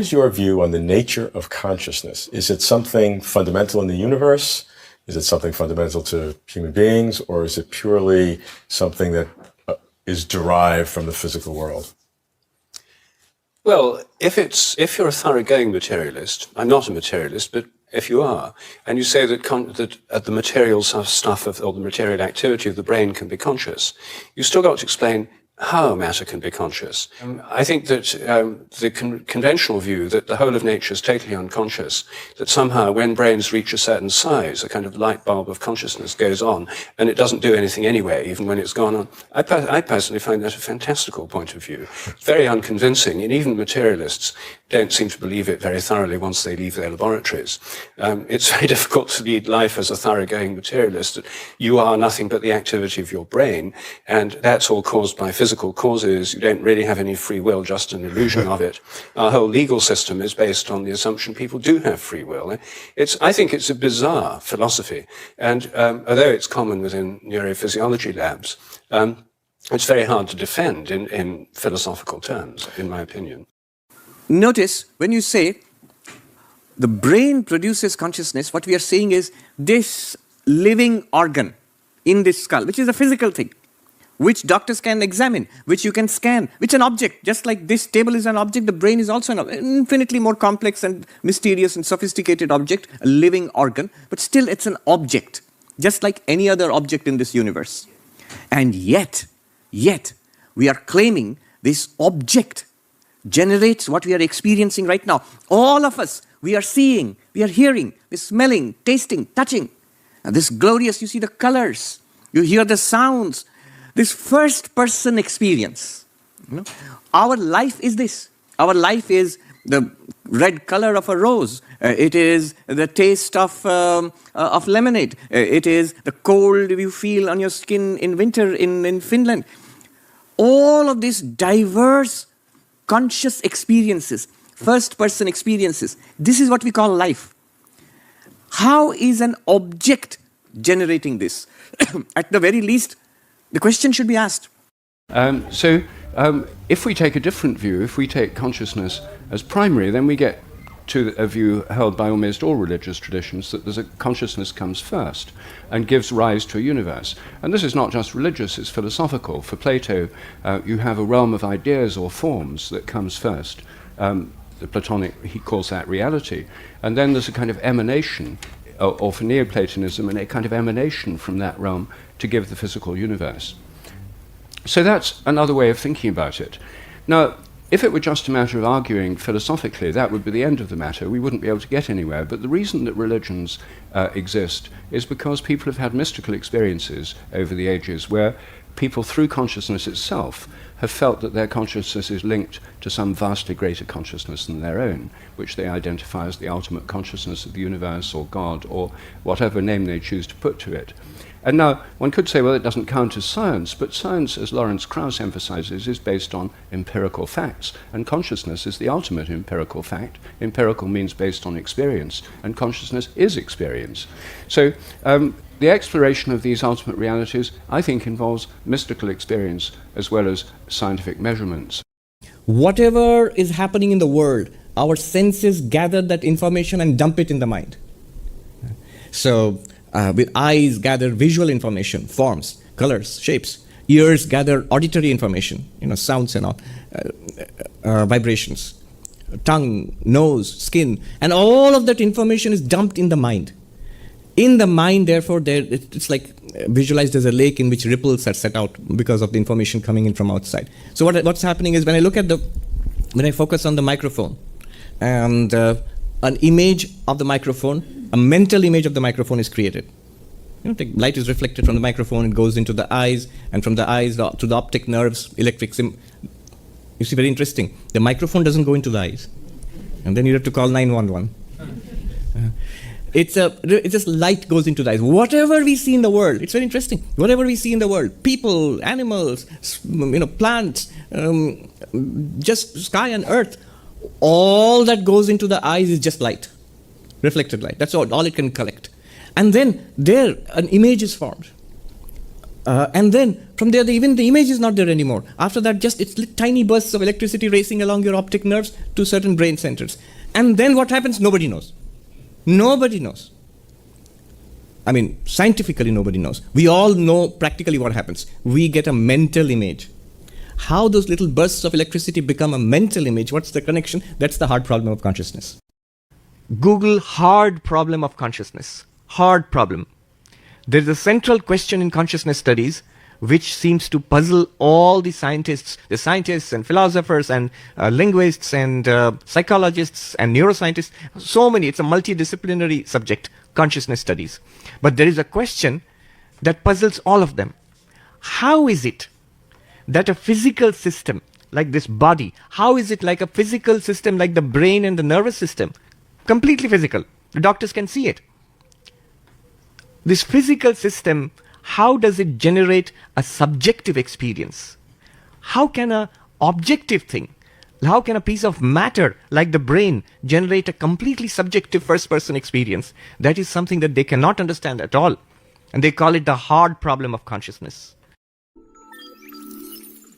is your view on the nature of consciousness? Is it something fundamental in the universe? Is it something fundamental to human beings? Or is it purely something that is derived from the physical world? Well, if you're a thoroughgoing materialist, I'm not a materialist, but if you are, and you say that the material stuff or the material activity of the brain can be conscious, you've still got to explain how matter can be conscious. I think that the conventional view that the whole of nature is totally unconscious, that somehow when brains reach a certain size, a kind of light bulb of consciousness goes on, and it doesn't do anything anyway, even when it's gone on. I personally find that a fantastical point of view, very unconvincing, and even materialists don't seem to believe it very thoroughly once they leave their laboratories. It's very difficult to lead life as a thoroughgoing materialist. You are nothing but the activity of your brain, and that's all caused by physical causes. You don't really have any free will, just an illusion of it. Our whole legal system is based on the assumption people do have free will. I think it's a bizarre philosophy, and although it's common within neurophysiology labs, it's very hard to defend in philosophical terms, in my opinion. Notice when you say the brain produces consciousness, what we are saying is this living organ in this skull, which is a physical thing, which doctors can examine, which you can scan, which is an object. Just like this table is an object, the brain is also an infinitely more complex and mysterious and sophisticated object, a living organ, but still it's an object, just like any other object in this universe. And yet, we are claiming this object generates what we are experiencing right now. All of us, we are seeing, we are hearing, we're smelling, tasting, touching. And this glorious, you see the colors, you hear the sounds, this first-person experience. Our life is this. Our life is the red color of a rose. It is the taste of lemonade. It is the cold you feel on your skin in winter in Finland. All of these diverse conscious experiences, first-person experiences. This is what we call life. How is an object generating this? At the very least, the question should be asked. If we take a different view, if we take consciousness as primary, then we get to a view held by almost all religious traditions that consciousness comes first and gives rise to a universe. And this is not just religious, it's philosophical. For Plato, you have a realm of ideas or forms that comes first. The Platonic, he calls that reality. And then there's a kind of emanation, or for Neoplatonism, a kind of emanation from that realm to give the physical universe. So that's another way of thinking about it. Now, if it were just a matter of arguing philosophically, that would be the end of the matter. We wouldn't be able to get anywhere. But the reason that religions exist is because people have had mystical experiences over the ages where people, through consciousness itself, have felt that their consciousness is linked to some vastly greater consciousness than their own, which they identify as the ultimate consciousness of the universe or God or whatever name they choose to put to it. And now, one could say, well, it doesn't count as science, but science, as Lawrence Krauss emphasizes, is based on empirical facts, and consciousness is the ultimate empirical fact. Empirical means based on experience, and consciousness is experience. So the exploration of these ultimate realities, I think, involves mystical experience as well as scientific measurements. Whatever is happening in the world, our senses gather that information and dump it in the mind. So, with eyes gather visual information, forms, colors, shapes. Ears gather auditory information, sounds and all, vibrations. Tongue, nose, skin, and all of that information is dumped in the mind. In the mind, therefore, it's like visualized as a lake in which ripples are set out because of the information coming in from outside. So what's happening is when I focus on the microphone, and an image of the microphone, a mental image of the microphone is created. The light is reflected from the microphone, it goes into the eyes, and from the eyes to the optic nerves, electric You see, very interesting. The microphone doesn't go into the eyes, and then you have to call 911. It's just light goes into the eyes. Whatever we see in the world, it's very interesting. Whatever we see in the world, people, animals, plants, just sky and earth, all that goes into the eyes is just light, reflected light. That's all it can collect. And then there, an image is formed. And then from there, even the image is not there anymore. After that, just it's tiny bursts of electricity racing along your optic nerves to certain brain centers. And then what happens? Nobody knows. Nobody knows. I mean, scientifically, nobody knows. We all know practically what happens. We get a mental image. How those little bursts of electricity become a mental image, what's the connection? That's the hard problem of consciousness. Google hard problem of consciousness. Hard problem. There's a central question in consciousness studies which seems to puzzle all the scientists and philosophers and linguists and psychologists and neuroscientists. So many, it's a multidisciplinary subject, consciousness studies. But there is a question that puzzles all of them. How is it that a physical system like this body, how is it like a physical system like the brain and the nervous system? Completely physical. The doctors can see it. This physical system, how does it generate a subjective experience? How can an objective thing, how can a piece of matter like the brain generate a completely subjective first-person experience? That is something that they cannot understand at all. And they call it the hard problem of consciousness.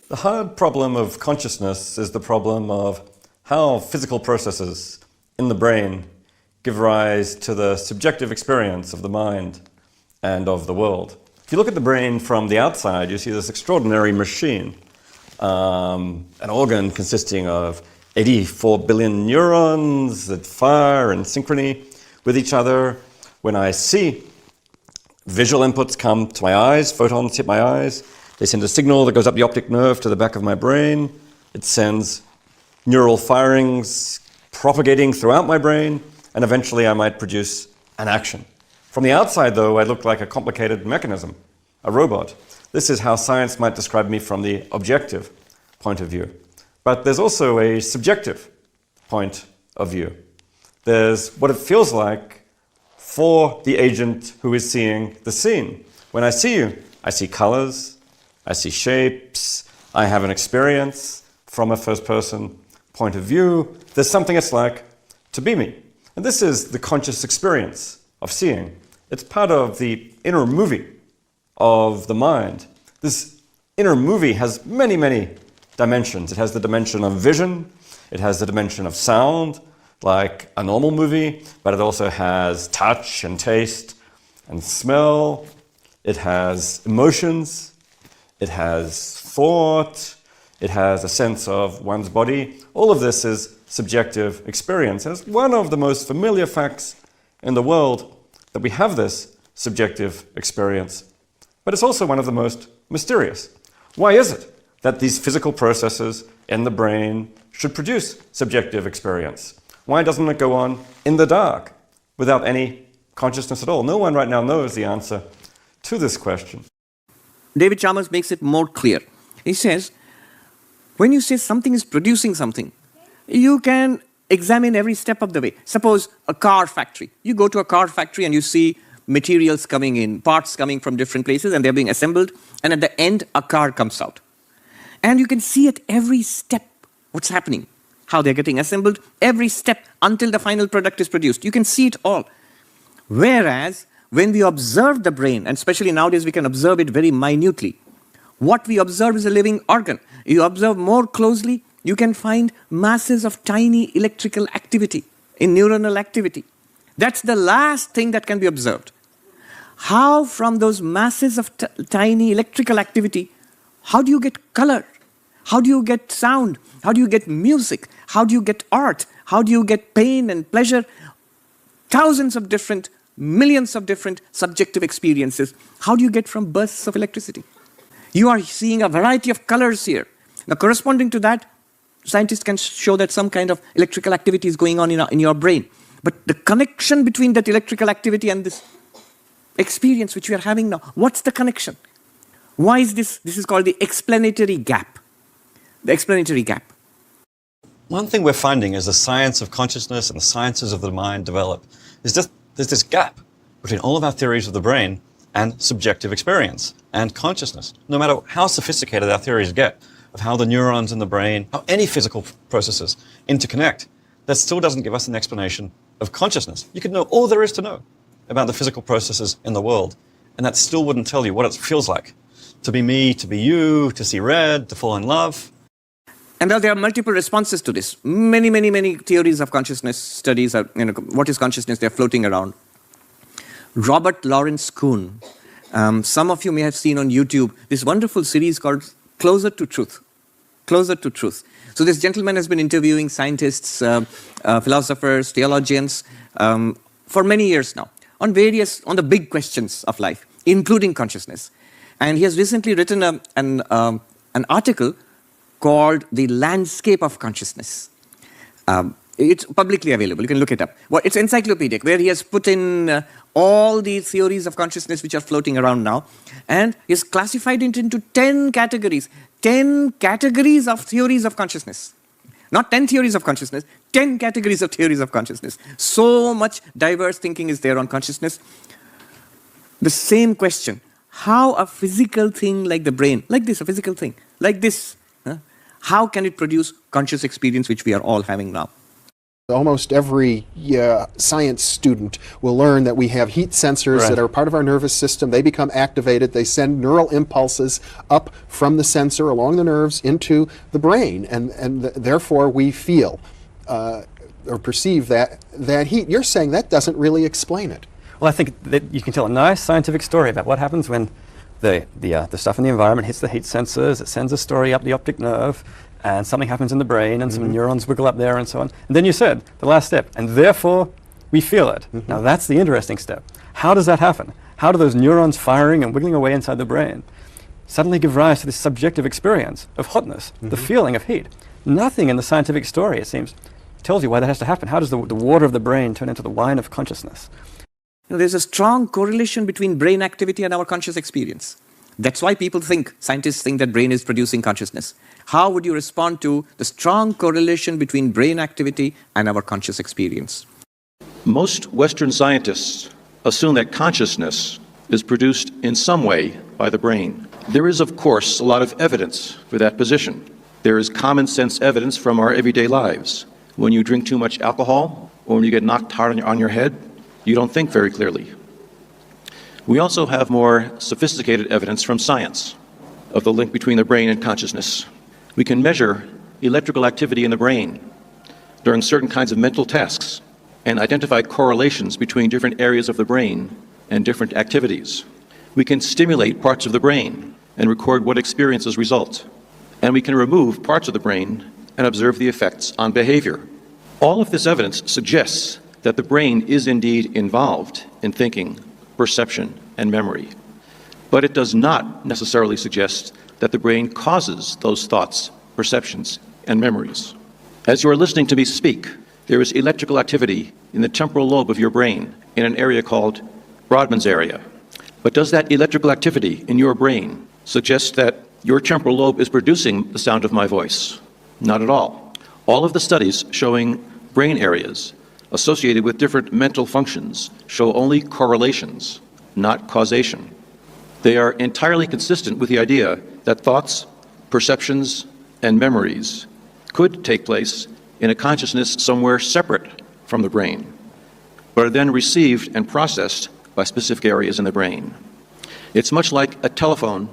The hard problem of consciousness is the problem of how physical processes in the brain give rise to the subjective experience of the mind and of the world. If you look at the brain from the outside, you see this extraordinary machine, an organ consisting of 84 billion neurons that fire in synchrony with each other. When I see, visual inputs come to my eyes, photons hit my eyes, they send a signal that goes up the optic nerve to the back of my brain. It sends neural firings propagating throughout my brain, and eventually I might produce an action. From the outside, though, I look like a complicated mechanism, a robot. This is how science might describe me from the objective point of view. But there's also a subjective point of view. There's what it feels like for the agent who is seeing the scene. When I see you, I see colors, I see shapes, I have an experience from a first-person point of view. There's something it's like to be me. And this is the conscious experience of seeing. It's part of the inner movie of the mind. This inner movie has many, many dimensions. It has the dimension of vision, it has the dimension of sound, like a normal movie, but it also has touch and taste and smell. It has emotions, it has thought, it has a sense of one's body. All of this is subjective experience. And it's one of the most familiar facts in the world that we have this subjective experience. But it's also one of the most mysterious. Why is it that these physical processes in the brain should produce subjective experience? Why doesn't it go on in the dark without any consciousness at all? No one right now knows the answer to this question. David Chalmers makes it more clear. He says, when you say something is producing something, you can examine every step of the way. Suppose a car factory. You go to a car factory and you see materials coming in, parts coming from different places, and they're being assembled, and at the end, a car comes out. And you can see at every step what's happening, how they're getting assembled, every step until the final product is produced. You can see it all. Whereas, when we observe the brain, and especially nowadays we can observe it very minutely, what we observe is a living organ. You observe more closely, you can find masses of tiny electrical activity in neuronal activity. That's the last thing that can be observed. How from those masses of tiny electrical activity, how do you get color? How do you get sound? How do you get music? How do you get art? How do you get pain and pleasure? Thousands of different, millions of different subjective experiences. How do you get from bursts of electricity? You are seeing a variety of colors here. Now, corresponding to that, scientists can show that some kind of electrical activity is going on in your brain. But the connection between that electrical activity and this experience which we are having now, what's the connection? Why is this? This is called the explanatory gap. The explanatory gap. One thing we're finding as the science of consciousness and the sciences of the mind develop is just there's this gap between all of our theories of the brain and subjective experience and consciousness. No matter how sophisticated our theories get of how the neurons in the brain, how any physical processes interconnect, that still doesn't give us an explanation of consciousness. You could know all there is to know about the physical processes in the world, and that still wouldn't tell you what it feels like To be me, to be you, to see red, to fall in love. And now there are multiple responses to this. Many, many, many theories of consciousness studies are, what is consciousness? They're floating around. Robert Lawrence Kuhn, some of you may have seen on YouTube this wonderful series called Closer to Truth. Closer to Truth. So this gentleman has been interviewing scientists, philosophers, theologians for many years now on the big questions of life, including consciousness. And he has recently written an article called The Landscape of Consciousness. It's publicly available. You can look it up. Well, it's encyclopedic, where he has put in all the theories of consciousness which are floating around now, and he's classified it into 10 categories. 10 categories of theories of consciousness. Not 10 theories of consciousness, 10 categories of theories of consciousness. So much diverse thinking is there on consciousness. The same question, how a physical thing like the brain, like this, a physical thing, like this, how can it produce conscious experience which we are all having now? Almost every science student will learn that we have heat sensors that are part of our nervous system. They become activated. They send neural impulses up from the sensor along the nerves into the brain, and therefore we feel or perceive that heat. You're saying that doesn't really explain it. Well, I think that you can tell a nice scientific story about what happens when the stuff in the environment hits the heat sensors. It sends a story up the optic nerve, and something happens in the brain, and some neurons wiggle up there, and so on. And then you said, the last step, and therefore we feel it. Now that's the interesting step. How does that happen? How do those neurons firing and wiggling away inside the brain suddenly give rise to this subjective experience of hotness, the feeling of heat? Nothing in the scientific story, it seems, tells you why that has to happen. How does the water of the brain turn into the wine of consciousness? There's a strong correlation between brain activity and our conscious experience. That's why scientists think that brain is producing consciousness. How would you respond to the strong correlation between brain activity and our conscious experience? Most Western scientists assume that consciousness is produced in some way by the brain. There is, of course, a lot of evidence for that position. There is common sense evidence from our everyday lives. When you drink too much alcohol, or when you get knocked hard on your head, you don't think very clearly. We also have more sophisticated evidence from science of the link between the brain and consciousness. We can measure electrical activity in the brain during certain kinds of mental tasks and identify correlations between different areas of the brain and different activities. We can stimulate parts of the brain and record what experiences result. And we can remove parts of the brain and observe the effects on behavior. All of this evidence suggests that the brain is indeed involved in thinking, perception, and memory. But it does not necessarily suggest that the brain causes those thoughts, perceptions, and memories. As you are listening to me speak, there is electrical activity in the temporal lobe of your brain in an area called Brodmann's area. But does that electrical activity in your brain suggest that your temporal lobe is producing the sound of my voice? Not at all. All of the studies showing brain areas associated with different mental functions show only correlations, not causation. They are entirely consistent with the idea that thoughts, perceptions, and memories could take place in a consciousness somewhere separate from the brain, but are then received and processed by specific areas in the brain. It's much like a telephone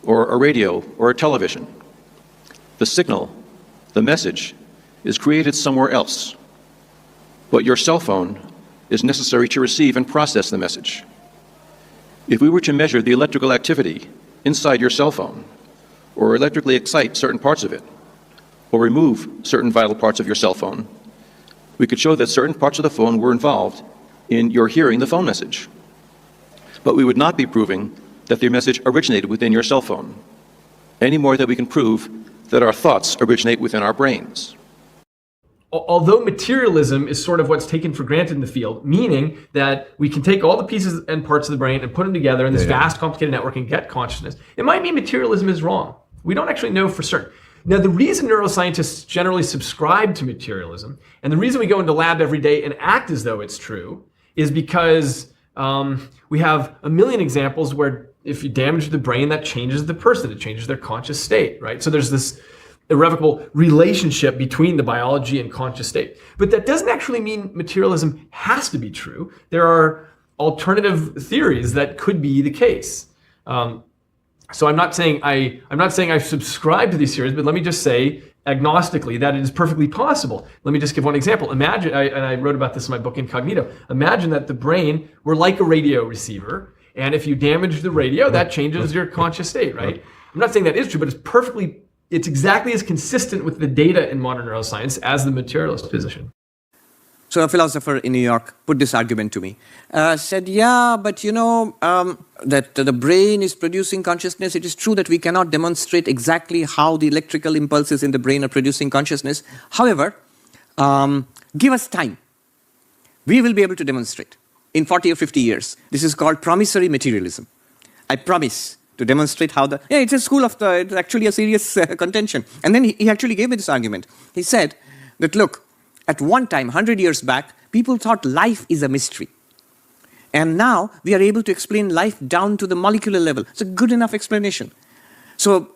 or a radio or a television. The signal, the message, is created somewhere else, but your cell phone is necessary to receive and process the message. If we were to measure the electrical activity inside your cell phone, or electrically excite certain parts of it, or remove certain vital parts of your cell phone, we could show that certain parts of the phone were involved in your hearing the phone message. But we would not be proving that the message originated within your cell phone, any more than we can prove that our thoughts originate within our brains. Although materialism is sort of what's taken for granted in the field, meaning that we can take all the pieces and parts of the brain and put them together in this vast, complicated network and get consciousness, it might mean materialism is wrong. We don't actually know for certain. Now, the reason neuroscientists generally subscribe to materialism, and the reason we go into lab every day and act as though it's true, is because we have a million examples where if you damage the brain, that changes the person, it changes their conscious state, right? So there's this irrevocable relationship between the biology and conscious state. But that doesn't actually mean materialism has to be true. There are alternative theories that could be the case. So I'm not saying I subscribe to these theories, but let me just say agnostically that it is perfectly possible. Let me just give one example. Imagine, and I wrote about this in my book Incognito. Imagine that the brain were like a radio receiver, and if you damage the radio, that changes your conscious state, right? I'm not saying that is true, but it's exactly as consistent with the data in modern neuroscience as the materialist position. So a philosopher in New York put this argument to me. Said, yeah, but that the brain is producing consciousness. It is true that we cannot demonstrate exactly how the electrical impulses in the brain are producing consciousness. However, give us time. We will be able to demonstrate in 40 or 50 years. This is called promissory materialism. I promise to demonstrate how it's a school of it's actually a serious contention. And then he actually gave me this argument. He said that, look, at one time, 100 years back, people thought life is a mystery. And now we are able to explain life down to the molecular level. It's a good enough explanation. So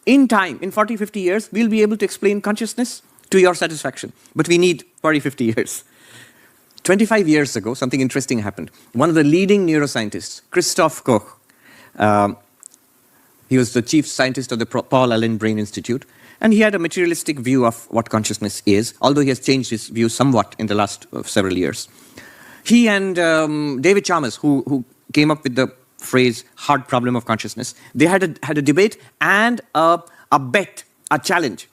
in time, in 40, 50 years, we'll be able to explain consciousness to your satisfaction. But we need 40, 50 years. 25 years ago, something interesting happened. One of the leading neuroscientists, Christoph Koch, he was the chief scientist of the Paul Allen Brain Institute, and he had a materialistic view of what consciousness is, although he has changed his view somewhat in the last several years. He and David Chalmers, who came up with the phrase hard problem of consciousness, they had a debate and a bet, a challenge.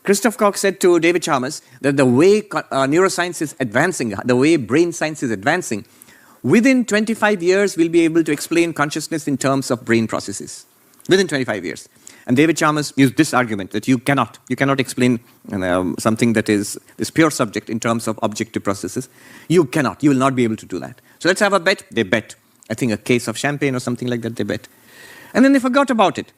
Christoph Koch said to David Chalmers that the way neuroscience is advancing, the way brain science is advancing, within 25 years we'll be able to explain consciousness in terms of brain processes. Within 25 years. And David Chalmers used this argument that you cannot explain something that is this pure subject in terms of objective processes. You will not be able to do that. So let's have a bet. They bet. I think a case of champagne or something like that, they bet. And then they forgot about it.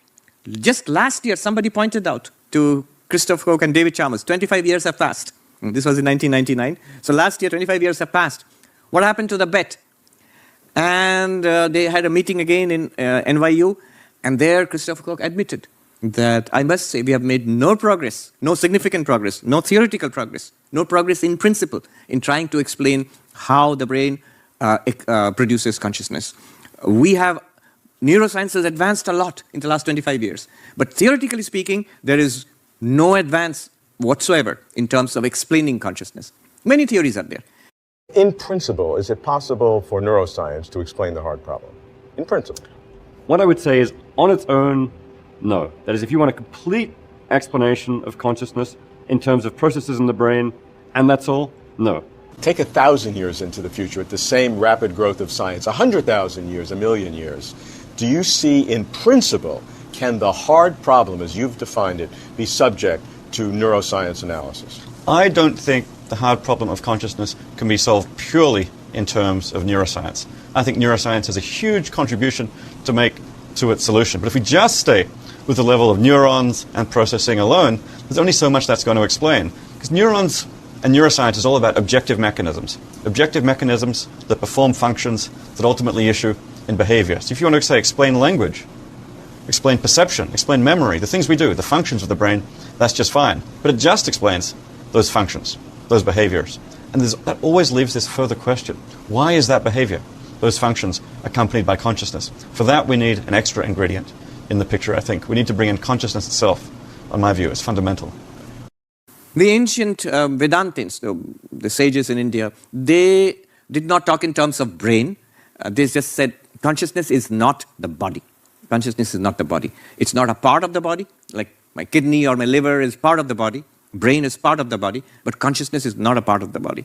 Just last year, somebody pointed out to Christoph Koch and David Chalmers, 25 years have passed. And this was in 1999. So last year, 25 years have passed. What happened to the bet? And they had a meeting again in NYU, and there Christoph Koch admitted that I must say we have made no progress, no significant progress, no theoretical progress, no progress in principle in trying to explain how the brain produces consciousness. Neuroscience has advanced a lot in the last 25 years, but theoretically speaking, there is no advance whatsoever in terms of explaining consciousness. Many theories are there. In principle, is it possible for neuroscience to explain the hard problem? In principle. What I would say is, on its own, no. That is, if you want a complete explanation of consciousness in terms of processes in the brain, and that's all, no. Take 1,000 years into the future at the same rapid growth of science, 100,000 years, 1,000,000 years. Do you see, in principle, can the hard problem, as you've defined it, be subject to neuroscience analysis? I don't think the hard problem of consciousness can be solved purely in terms of neuroscience. I think neuroscience has a huge contribution to make to its solution. But if we just stay with the level of neurons and processing alone, there's only so much that's going to explain. Because neurons and neuroscience is all about objective mechanisms that perform functions that ultimately issue in behavior. So if you want to say explain language, explain perception, explain memory, the things we do, the functions of the brain, that's just fine. But it just explains those functions, those behaviors. And that always leaves this further question. Why is that behavior, those functions, accompanied by consciousness? For that, we need an extra ingredient in the picture, I think. We need to bring in consciousness itself, in my view. It's fundamental. The ancient Vedantins, the sages in India, they did not talk in terms of brain. They just said consciousness is not the body. Consciousness is not the body. It's not a part of the body, like my kidney or my liver is part of the body. Brain is part of the body, but consciousness is not a part of the body.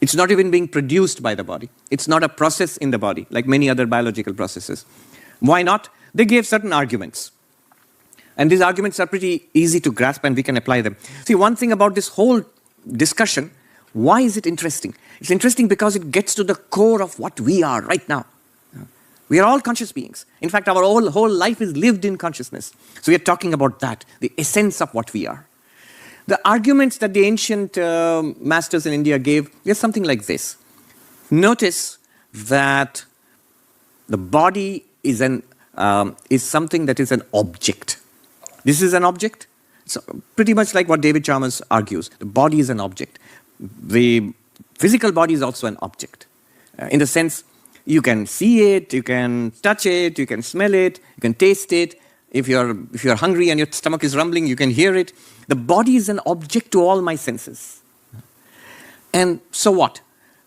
It's not even being produced by the body. It's not a process in the body, like many other biological processes. Why not? They gave certain arguments. And these arguments are pretty easy to grasp and we can apply them. See, one thing about this whole discussion, why is it interesting? It's interesting because it gets to the core of what we are right now. We are all conscious beings. In fact, our whole life is lived in consciousness. So we are talking about that, the essence of what we are. The arguments that the ancient masters in India gave is something like this. Notice that the body is something that is an object. This is an object. It's pretty much like what David Chalmers argues. The body is an object. The physical body is also an object. In the sense, you can see it, you can touch it, you can smell it, you can taste it, If you're hungry and your stomach is rumbling, you can hear it. The body is an object to all my senses. And so what?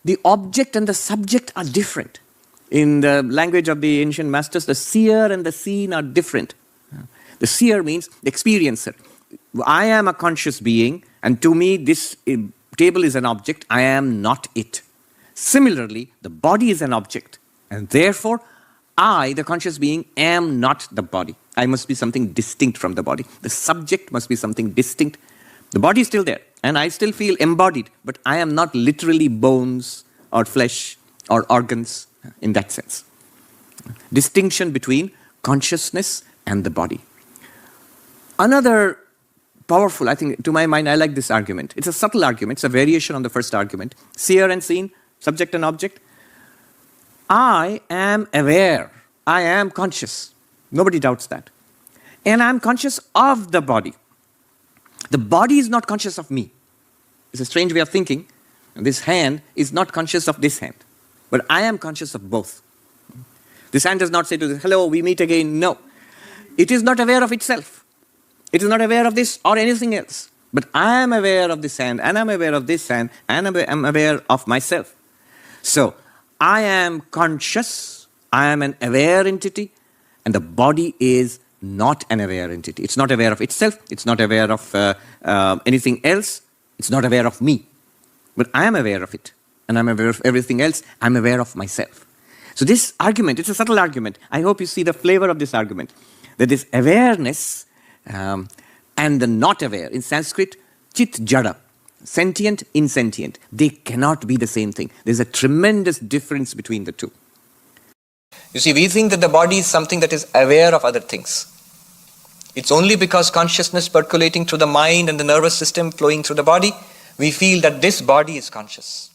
The object and the subject are different. In the language of the ancient masters, the seer and the seen are different. The seer means the experiencer. I am a conscious being, and to me this table is an object. I am not it. Similarly, the body is an object, and therefore I, the conscious being, am not the body. I must be something distinct from the body. The subject must be something distinct. The body is still there, and I still feel embodied, but I am not literally bones or flesh or organs in that sense. Distinction between consciousness and the body. Another powerful, I think, to my mind, I like this argument. It's a subtle argument. It's a variation on the first argument. Seer and seen, subject and object. I am aware. I am conscious. Nobody doubts that. And I'm conscious of the body. The body is not conscious of me. It's a strange way of thinking. This hand is not conscious of this hand. But I am conscious of both. This hand does not say to this, hello, we meet again. No. It is not aware of itself. It is not aware of this or anything else. But I am aware of this hand, and I'm aware of this hand, and I'm aware of myself. So, I am conscious, I am an aware entity, and the body is not an aware entity. It's not aware of itself, it's not aware of anything else, it's not aware of me. But I am aware of it, and I'm aware of everything else, I'm aware of myself. So this argument, it's a subtle argument. I hope you see the flavor of this argument. That this awareness and the not aware, in Sanskrit, chit jada, sentient, insentient, they cannot be the same thing. There's a tremendous difference between the two. You see, we think that the body is something that is aware of other things. It's only because consciousness percolating through the mind and the nervous system flowing through the body, we feel that this body is conscious.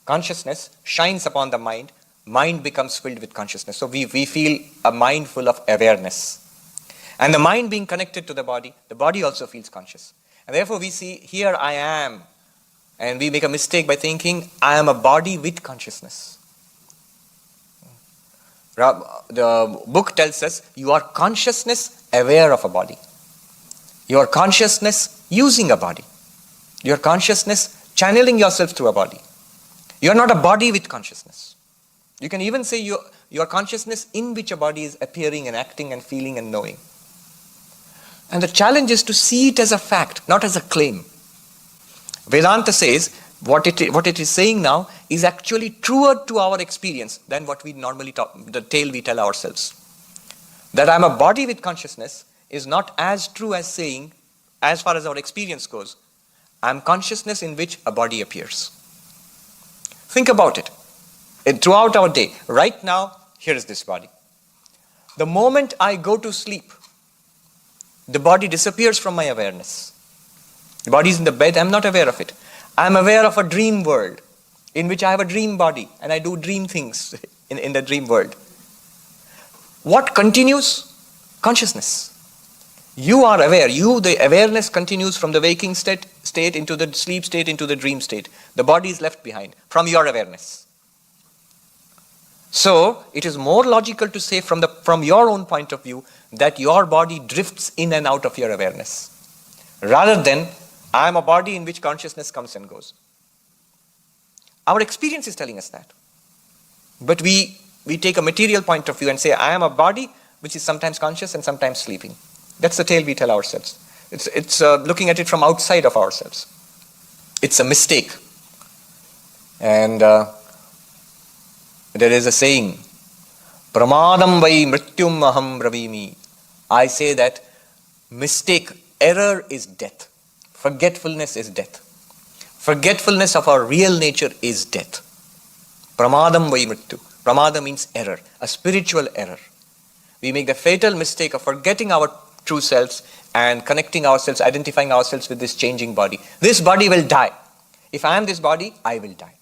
Consciousness shines upon the mind, mind becomes filled with consciousness. So we feel a mind full of awareness. And the mind being connected to the body also feels conscious. And therefore we see, here I am. And we make a mistake by thinking, I am a body with consciousness. The book tells us, you are consciousness aware of a body. You are consciousness using a body. You are consciousness channeling yourself through a body. You are not a body with consciousness. You can even say your consciousness in which a body is appearing and acting and feeling and knowing. And the challenge is to see it as a fact, not as a claim. Vedanta says what it is saying now is actually truer to our experience than what we normally talk, the tale we tell ourselves. That I'm a body with consciousness is not as true as saying, as far as our experience goes, I'm consciousness in which a body appears. Think about it. Throughout our day, right now, here is this body. The moment I go to sleep, the body disappears from my awareness. The body is in the bed, I'm not aware of it. I'm aware of a dream world in which I have a dream body and I do dream things in the dream world. What continues? Consciousness. You are aware. The awareness continues from the waking state into the sleep state, into the dream state. The body is left behind from your awareness. So, it is more logical to say from your own point of view that your body drifts in and out of your awareness. Rather than, I am a body in which consciousness comes and goes. Our experience is telling us that. But we take a material point of view and say, I am a body which is sometimes conscious and sometimes sleeping. That's the tale we tell ourselves. It's looking at it from outside of ourselves. It's a mistake. And there is a saying, Pramadam vai mrityum aham bravimi. I say that error is death. Forgetfulness is death. Forgetfulness of our real nature is death. Pramadam vai mrityu. Pramada means error, a spiritual error. We make the fatal mistake of forgetting our true selves and connecting ourselves, identifying ourselves with this changing body. This body will die. If I am this body, I will die.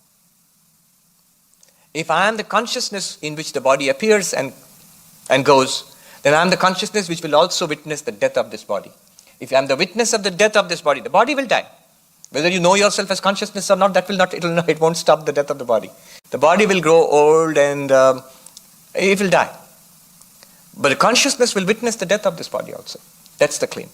If I am the consciousness in which the body appears and goes, then I am the consciousness which will also witness the death of this body. If I am the witness of the death of this body, the body will die. Whether you know yourself as consciousness or not, it won't stop the death of the body. The body will grow old and it will die. But the consciousness will witness the death of this body also. That's the claim.